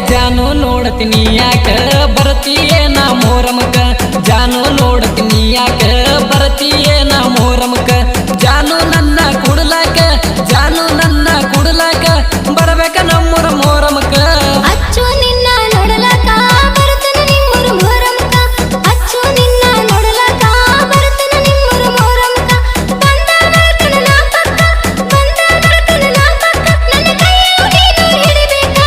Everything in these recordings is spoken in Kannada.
ಜಾನು ನೋಡತೀನಿ ಯಾಕ ಬರತೀಯೇನ ಮೋರಮಕ ಜಾನು ನೋಡತೀನಿ ಯಾಕ ಬರತೀಯೇನ ಮೋರಮಕ ಜಾನು ನನ್ನ ಕುಡಲಾಕ ಜಾನು ನನ್ನ ಕುಡಲಾಕ ಬರಬೇಕ ನಮ್ಮೂರ ಮೋರಮಕ ಅಚ್ಚು ನಿನ್ನ ನೋಡಲಕ ಬರುತ್ತನ ನಿಮ್ಮೂರ ಮೋರಮಕ ಅಚ್ಚು ನಿನ್ನ ನೋಡಲಕ ಬರುತ್ತನ ನಿಮ್ಮೂರ ಮೋರಮಕ ಬಂದ ಬರುತ್ತನ ನಾ ಪಕ್ಕ ಬಂದ ಬರುತ್ತನ ನಾ ಪಕ್ಕ ನನ್ನ ಕೈಯು ನೀನು ಹಿಡಿಬೇಕ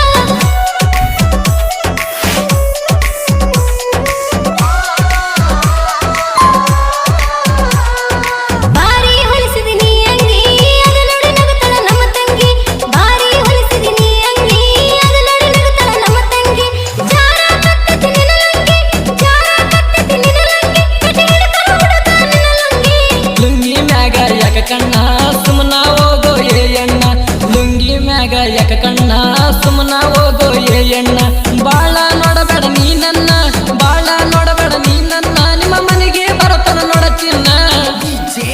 ಬಾರಿ ಹೊಲಿಸಿದಿನಿ ಅಂಗಿ ಅದು ನೋಡಿ ನಗುತ್ತಳ ನಮ್ಮ ತಂಗಿ ಬಾರಿ ಹೊಲಿಸಿದಿನಿ ಅಂಗಿ ಅದು ನೋಡಿ ನಗುತ್ತಳ ನಮ್ಮ ತಂಗಿ ಜಾರ ಕಟ್ಟತಿ ನಿನ್ನ ಲಂಗಿ ಜಾರ ಕಟ್ಟತಿ ನಿನ್ನ ಲಂಗಿ ಕಟ್ಟಿ ಹಿಡ್ಕೊ ಹುಡುಗ ನಿನ್ನ ಲಂಗಿ ಲುಂಗಿ ಮ್ಯಾಗ ಯಾಕ ಕಣ್ಣ ಸುಮ್ಮನ ಹೋಗೋ ಏ ಎಣ್ಣ ಲುಂಗಿ ಮ್ಯಾಗ ಯಾಕ ಕಣ್ಣ ಸುಮ್ಮನ ಹೋಗೋ ಏ ಎಣ್ಣ ಬಾಳ ನೋಡಬೇಡ ನೀ ನನ್ನ ಬಾಳ ನೋಡಬೇಡ ನೀ ನನ್ನ ನಿಮ್ಮ ಮನೆಗೆ ಬರುತ್ತಾನ ನೋಡ ಚಿನ್ನ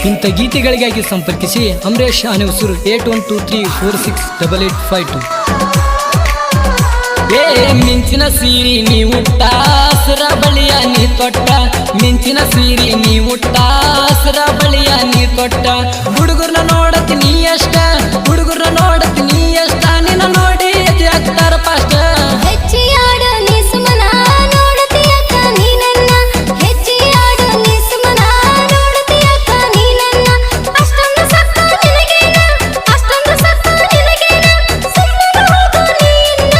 ಇಂಥ ಗೀತೆಗಳಿಗಾಗಿ ಸಂಪರ್ಕಿಸಿ ಅಮರೇಶ್ ಆನೆ ಉಸುರು 8123468852 ಮಿಂಚಿನ ಸೀರಿ ನೀ ಉಟ್ಟ ಹಸಿರ ಬಳಿಯ ನೀ ತೊಟ್ಟ ಮಿಂಚಿನ ಸೀರಿ ನೀ ಉಟ್ಟ ಹಸಿರ ಬಳಿಯ ನೀ ತೊಟ್ಟ ಹುಡುಗರ್ನ ನೋಡತೀನಿ ಅಷ್ಟ ಹುಡುಗರ್ನ ನೋಡತೀನಿ ಅಷ್ಟ ನಿನ್ನ ನೋಡಿ ಎದೆ ಆಗ್ತಾರ ಪಾಷ್ಟ ಹೆಚ್ಚಿಯಾಡು ನೀ ಸುಮನ ನೋಡತಿಯಕ್ಕ ನೀ ನನ್ನ ಹೆಚ್ಚಿಯಾಡು ನೀ ಸುಮನ ನೋಡತಿಯಕ್ಕ ನೀ ನನ್ನ ಅಷ್ಟೊಂದು ಸಕ್ಕ ನಿನಗೇನ ಅಷ್ಟೊಂದು ಸಕ್ಕ ನಿನಗೇನ ಸುಮ್ಮನೆ ಹೋಗು ನೀನ್ನ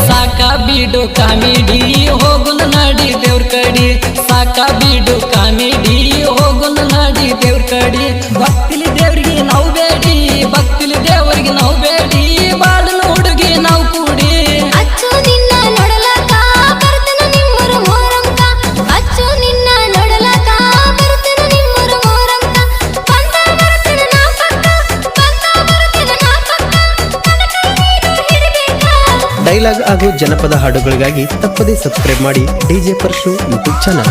ಸಾಕ ಬಿಡು ಕಾಮಿಡಿ ಹೋಗುನ ನಾಡಿ ದೇವ್ರ ಕಡಿ ಸಾಕ ಬಿಡು ಕಾಮಿಡಿ ಹೋಗುನ ನಾಡಿ ದೇವ್ರ ಕಡಿ ಭಕ್ತಿಲಿ ದೇವ್ರಿಗೆ ನಾವು ಬೇಡಿ ಭಕ್ತಿಲಿ ದೇವರಿಗೆ ನಾವು ಬೇಡಿ ಬಾಡಲು ಹುಡುಗಿ ನಾವು ಕೂಡಿ ಅಚ್ಚು ನಿನ್ನ ನೋಡಲಕ ಬರುತ್ತನ ನಿಮ್ಮೂರ ಮೋರಮಕ ಅಚ್ಚು ನಿನ್ನ ನೋಡಲಕ ಬರುತ್ತನ ನಿಮ್ಮೂರ ಮೋರಮಕ ಬಂದ ಬರುತ್ತನ ನಾ ಪಕ್ಕ ಬಂದ ಬರುತ್ತನ ನಾ ಪಕ್ಕ ನನ್ನ ಕೈ ನೀನು ಹಿಡಿಬೇಕ ಡೈಲಾಗ್ ಹಾಗೂ ಜನಪದ ಹಾಡುಗಳಿಗಾಗಿ ತಪ್ಪದೇ ಸಬ್ಸ್ಕ್ರೈಬ್ ಮಾಡಿ ಡಿಜೆ ಪರ್ಶು ಯೂಟ್ಯೂಬ್ ಚಾನಲ್.